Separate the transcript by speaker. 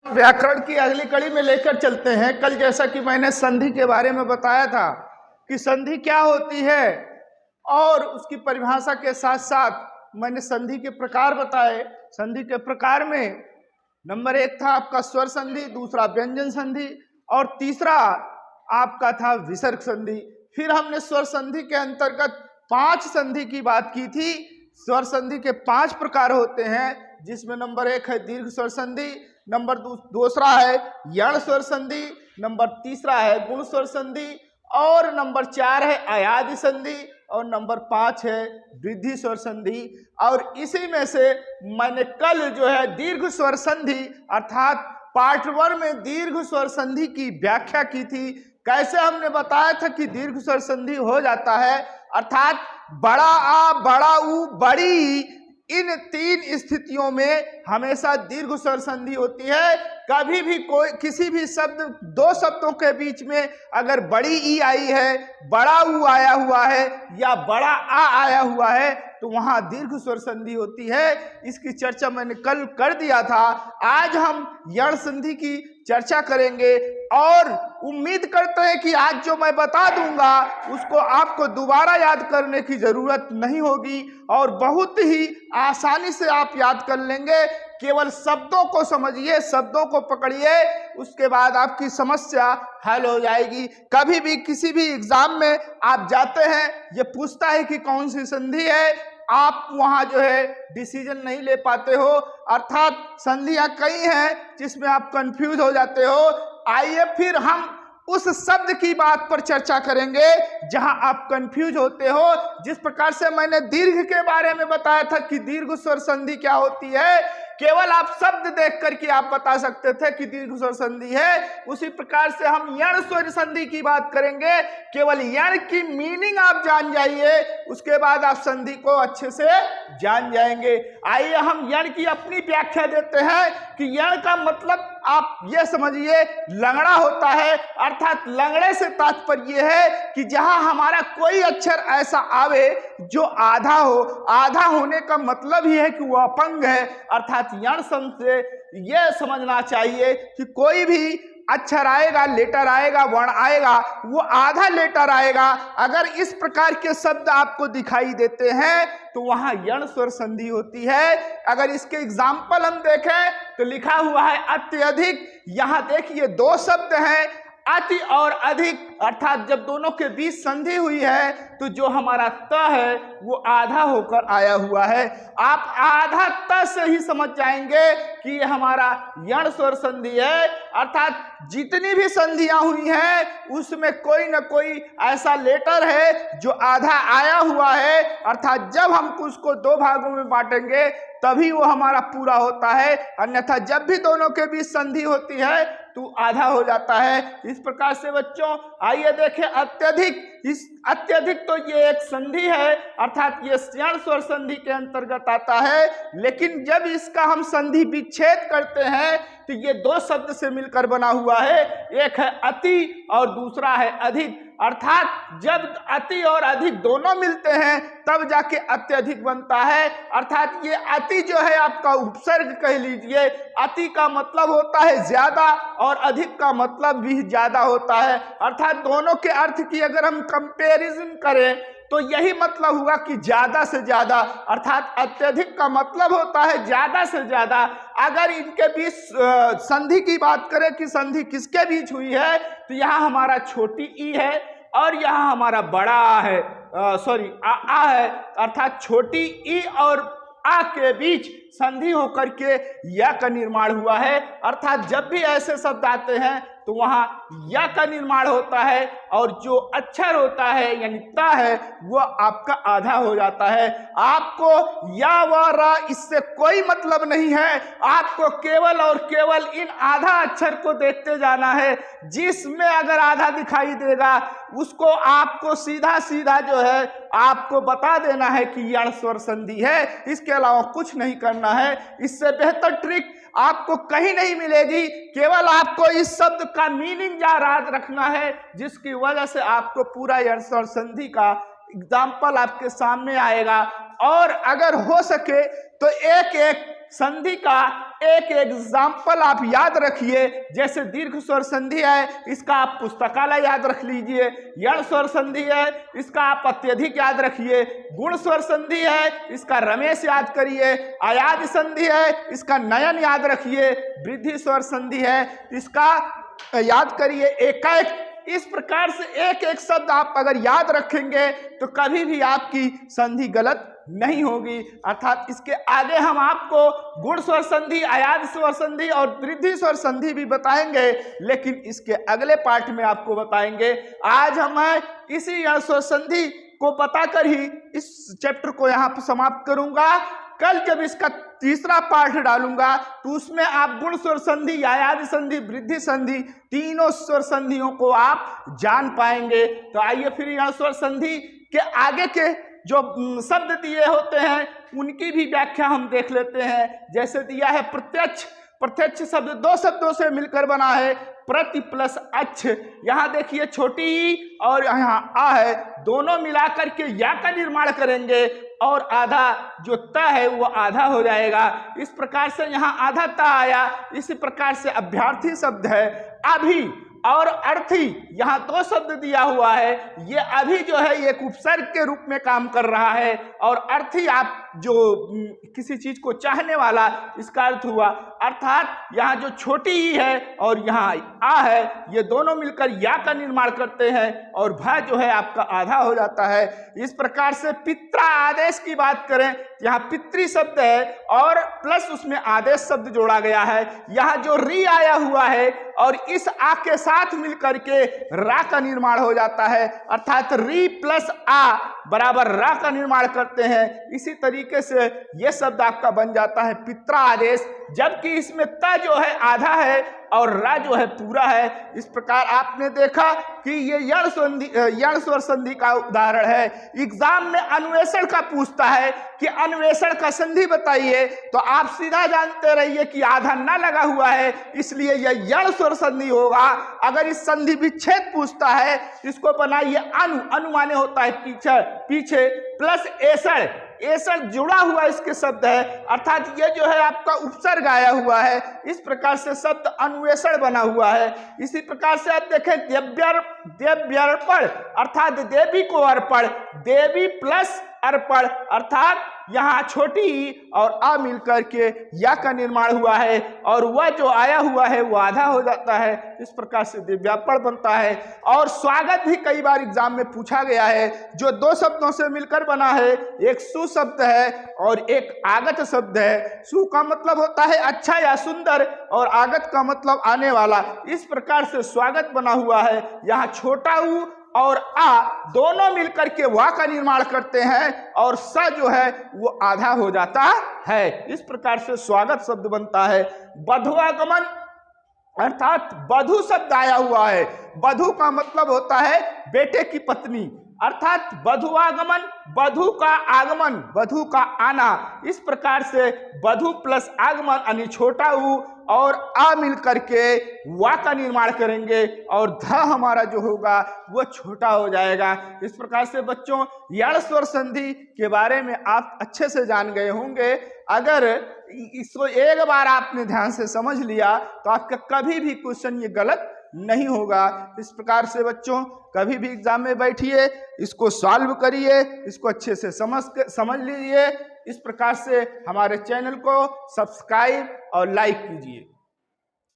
Speaker 1: व्याकरण की अगली कड़ी में लेकर चलते हैं। कल जैसा कि मैंने संधि के बारे में बताया था कि संधि क्या होती है और उसकी परिभाषा के साथ साथ मैंने संधि के प्रकार बताए। संधि के प्रकार में नंबर 1 था आपका स्वर संधि, दूसरा व्यंजन संधि और तीसरा आपका था विसर्ग संधि। फिर हमने स्वर संधि के अंतर्गत 5 संधि की बात की थी। स्वर संधि के 5 प्रकार होते हैं, जिसमें नंबर 1 है दीर्घ स्वर संधि, नंबर दूसरा है यण स्वर संधि, नंबर तीसरा है गुण स्वर संधि और नंबर 4 है अयादि संधि और नंबर 5 है वृद्धि स्वर संधि। और इसी में से मैंने कल जो है दीर्घ स्वर संधि अर्थात पार्ट 1 में दीर्घ स्वर संधि की व्याख्या की थी। कैसे हमने बताया था कि दीर्घ स्वर संधि हो जाता है अर्थात बड़ा आ, बड़ा ऊ, बड़ी, इन 3 स्थितियों में हमेशा दीर्घ स्वर संधि होती है। कभी भी कोई किसी भी शब्द 2 शब्दों के बीच में अगर बड़ी ई आई है, बड़ा ऊ आया हुआ है या बड़ा आ आया हुआ है तो वहां दीर्घ स्वर संधि होती है। इसकी चर्चा मैंने कल कर दिया था। आज हम यण संधि की चर्चा करेंगे और उम्मीद करते हैं कि आज जो मैं बता दूंगा उसको आपको दोबारा याद करने की जरूरत नहीं होगी और बहुत ही आसानी से आप याद कर लेंगे। केवल शब्दों को समझिए, शब्दों को पकड़िए, उसके बाद आपकी समस्या हल हो जाएगी। कभी भी किसी भी एग्जाम में आप जाते हैं, ये पूछता है कि कौन सी संधि है, आप वहां जो है डिसीजन नहीं ले पाते हो अर्थात संधियां कई हैं जिसमें आप कंफ्यूज हो जाते हो। आइए फिर हम उस शब्द की बात पर चर्चा करेंगे जहां आप कंफ्यूज होते हो। जिस प्रकार से मैंने दीर्घ के बारे में बताया था कि दीर्घ स्वर संधि क्या होती है, केवल आप शब्द देख करके आप बता सकते थे कि दीर्घ स्वर संधि है, उसी प्रकार से हम यण स्वर संधि की बात करेंगे। केवल यण की मीनिंग आप जान जाइए, उसके बाद आप संधि को अच्छे से जान जाएंगे। आइए हम यण की अपनी व्याख्या देते हैं कि यण का मतलब आप ये समझिए लंगड़ा होता है अर्थात लंगड़े से तात्पर्य है कि जहां हमारा कोई अक्षर ऐसा आवे जो आधा हो। आधा होने का मतलब ही है कि वो अपंग है अर्थात यण शब्द से यह समझना चाहिए कि कोई भी अक्षर आएगा, लेटर आएगा, वर्ण आएगा, वो आधा लेटर आएगा। अगर इस प्रकार के शब्द आपको दिखाई देते हैं तो वहां यण स्वर संधि होती है। अगर इसके एग्जाम्पल हम देखें तो लिखा हुआ है अत्यधिक। यहां देखिए 2 शब्द हैं अति और अधिक अर्थात जब दोनों के बीच संधि हुई है तो जो हमारा त है वो आधा होकर आया हुआ है। आप आधा त से ही समझ जाएंगे कि ये हमारा यण स्वर संधि है अर्थात जितनी भी संधियां हुई हैं उसमें कोई न कोई ऐसा लेटर है जो आधा आया हुआ है अर्थात जब हम उसको 2 भागों में बांटेंगे तभी वो हमारा पूरा होता है, अन्यथा जब भी दोनों के बीच संधि होती है तो आधा हो जाता है। इस प्रकार से बच्चों आइए देखें अत्यधिक। इस अत्यधिक तो ये एक संधि है अर्थात ये यण स्वर संधि के अंतर्गत आता है, लेकिन जब इसका हम संधि विच्छेद करते हैं तो ये 2 शब्द से मिलकर बना हुआ है। एक है अति और दूसरा है अधिक अर्थात जब अति और अधिक दोनों मिलते हैं तब जाके अत्यधिक बनता है अर्थात ये अति जो है आपका उपसर्ग कह लीजिए। अति का मतलब होता है ज्यादा और अधिक का मतलब भी ज्यादा होता है अर्थात दोनों के अर्थ की अगर हम कंपैरिजन करें तो यही मतलब हुआ कि ज्यादा से ज्यादा अर्थात अत्यधिक का मतलब होता है ज्यादा से ज्यादा। अगर इनके बीच संधि की बात करें कि संधि किसके बीच हुई है तो यहाँ हमारा छोटी ई है और यहाँ हमारा बड़ा आ है, आ है अर्थात छोटी ई और आ के बीच संधि होकर के या का निर्माण हुआ है अर्थात जब भी ऐसे शब्द आते हैं तो वहां या का निर्माण होता है और जो अक्षर होता है यानी ता है वो आपका आधा हो जाता है। आपको या व रा इससे कोई मतलब नहीं है, आपको केवल और केवल इन आधा अक्षर को देखते जाना है। जिसमें अगर आधा दिखाई देगा उसको आपको सीधा सीधा जो है आपको बता देना है कि यण स्वर संधि है, इसके अलावा कुछ नहीं करना है। इससे बेहतर ट्रिक आपको कहीं नहीं मिलेगी। केवल आपको इस शब्द का मीनिंग याद रखना है जिसकी वजह से आपको पूरा यण स्वर संधि का एग्जाम्पल आपके सामने आएगा। और अगर हो सके तो एक एक संधि का एक एग्जाम्पल आप याद रखिए। जैसे दीर्घ स्वर संधि है, इसका आप पुस्तकालय याद रख लीजिए। यण स्वर संधि है, इसका आप अत्यधिक याद रखिए। गुण स्वर संधि है, इसका रमेश याद करिए। अयाद संधि है, इसका नयन याद रखिए। वृद्धि स्वर संधि है, इसका याद करिए एकाएक। इस प्रकार से एक एक शब्द आप अगर याद रखेंगे तो कभी भी आपकी संधि गलत नहीं होगी। अर्थात इसके आगे हम आपको गुण स्वर संधि, अयाद स्वर संधि और वृद्धि स्वर संधि भी बताएंगे, लेकिन इसके अगले पार्ट में आपको बताएंगे। आज हम इसी यण स्वर संधि को बताकर ही इस चैप्टर को यहाँ पर समाप्त करूंगा। कल जब इसका तीसरा पार्ट डालूंगा तो उसमें आप गुण स्वर संधि, अयाद संधि, वृद्धि संधि, तीनों स्वर संधियों को आप जान पाएंगे। तो आइए फिर यण स्वर संधि के आगे के जो शब्द दिए होते हैं उनकी भी व्याख्या हम देख लेते हैं। जैसे दिया है प्रत्यक्ष। प्रत्यक्ष शब्द दो शब्दों से मिलकर बना है, प्रति प्लस अच्छ। यहाँ देखिए छोटी ई और यहाँ आ है, दोनों मिलाकर के या का निर्माण करेंगे और आधा जो त है वो आधा हो जाएगा। इस प्रकार से यहाँ आधा त आया। इसी प्रकार से अभ्यर्थी शब्द है अभी और अर्थी, यहाँ दो शब्द दिया हुआ है। ये अभी जो है एक उपसर्ग के रूप में काम कर रहा है और अर्थी आप जो किसी चीज को चाहने वाला, इसका अर्थ हुआ। अर्थात यहाँ जो छोटी ई है और यहाँ आ है, ये दोनों मिलकर या का निर्माण करते हैं और भ जो है आपका आधा हो जाता है। इस प्रकार से पित्रा आदेश की बात करें, यहाँ पितृ शब्द है और प्लस उसमें आदेश शब्द जोड़ा गया है। यहाँ जो री आया हुआ है और इस आ के साथ मिलकर के रा का निर्माण हो जाता है। अर्थात री प्लस आ बराबर रा का निर्माण करते हैं। इसी तरीके से यह शब्द आपका बन जाता है पित्रा आदेश, जबकि इसमें त जो है आधा है और रा जो है पूरा है। इस प्रकार आपने देखा कि ये यण स्वर संधि का उदाहरण है। एग्जाम में अन्वेषण का पूछता है कि अन्वेषण का संधि बताइए, तो आप सीधा जानते रहिए कि आधा ना लगा हुआ है, इसलिए यह यण स्वर संधि होगा। अगर इस संधि विच्छेद पूछता है, इसको बनाइए अनु माने होता है पीछे प्लस एसड़, एसड़ जुड़ा हुआ इसके शब्द है। अर्थात ये जो है आपका उपसर्ग आया हुआ है। इस प्रकार से शब्द अन्वेषण बना हुआ है। इसी प्रकार से आप देखें देव्यर्पण, अर्थात देवी को अर्पण, देवी प्लस अर्पण, अर्थात यहाँ छोटी ई और आ मिलकर के या का निर्माण हुआ है और वह जो आया हुआ है वो आधा हो जाता है। इस प्रकार से दिव्यापण बनता है। और स्वागत भी कई बार एग्जाम में पूछा गया है, जो दो शब्दों से मिलकर बना है। एक सु शब्द है और एक आगत शब्द है। सु का मतलब होता है अच्छा या सुंदर और आगत का मतलब आने वाला। इस प्रकार से स्वागत बना हुआ है। यहाँ छोटा ऊ और आ दोनों मिलकर के वा का निर्माण करते हैं और स जो है वो आधा हो जाता है। इस प्रकार से स्वागत शब्द बनता है। बधुआगमन, अर्थात बधु शब्द आया हुआ है। बधु का मतलब होता है बेटे की पत्नी, अर्थात बधुआगमन, बधु का आगमन, बधु का आना। इस प्रकार से बधु प्लस आगमन यानी छोटा ऊ और आ मिल करके वा का निर्माण करेंगे और ध हमारा जो होगा वो छोटा हो जाएगा। इस प्रकार से बच्चों यण स्वर संधि के बारे में आप अच्छे से जान गए होंगे। अगर इसको एक बार आपने ध्यान से समझ लिया तो आपका कभी भी क्वेश्चन ये गलत नहीं होगा। इस प्रकार से बच्चों कभी भी एग्जाम में बैठिए, इसको सॉल्व करिए, इसको अच्छे से समझ लीजिए। इस प्रकार से हमारे चैनल को सब्सक्राइब और लाइक कीजिए।